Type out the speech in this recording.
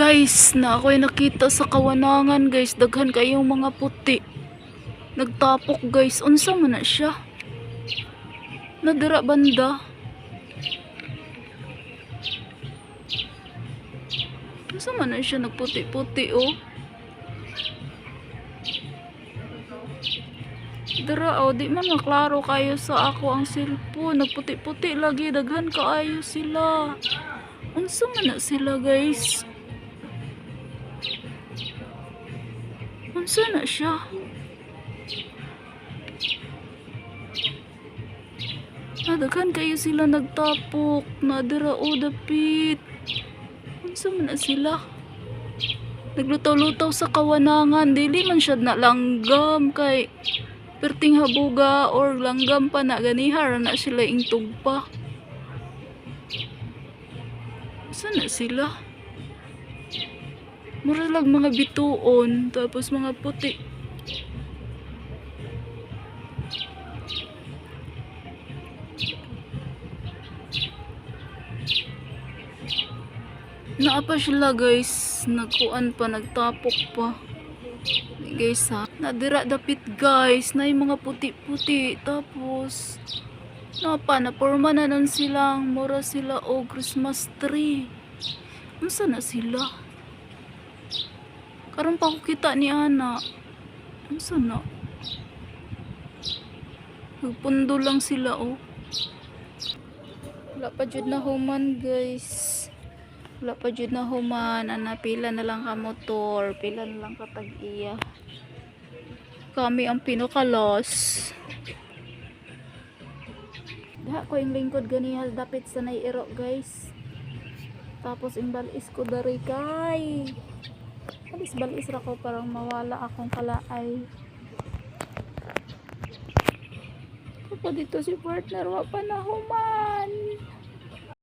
Guys, na ako'y nakita sa kawanangan guys, daghan kayong mga puti. Nagtapok guys, unsa man na siya? Nadira banda. Unsa man na siya nagputi-puti oh. Dira oh, di man maklaro kayo sa ako ang cellphone. Nagputi-puti lagi, daghan kaayo sila. Unsa man na sila guys? Unsa na siya? Daghan kayo sila nagtapok. Nadira o dapit. Unsa man na sila? Naglutaw-lutaw sa kawanangan. Dili man siya na langgam kay perting habuga or langgam pa na ganihar na sila ingtog pa. Unsa na sila? Mura lang mga bituon tapos mga puti. Naa pa sila guys, nagkuan pa, nagtapok pa. Guys ha, nadira dapit guys, na yung mga puti-puti. Tapos naporma na nun silang, mura sila o Christmas tree. Unsa na sila? Karon pa ko kita ni Ana. Unsa na? Nagpundo lang sila oh. Wala pa jud na human guys. Wala pa jud na human. Ana, pila na lang ka motor, pila na lang ka tag-iya. Kami ang pinakalos. Diha ko yung lingkod ganihal dapit sa naiiro guys. Tapos imbalis ko dari kay. Balis ra ko parang mawala akong kalaay. Kapag dito si partner wa pa na human.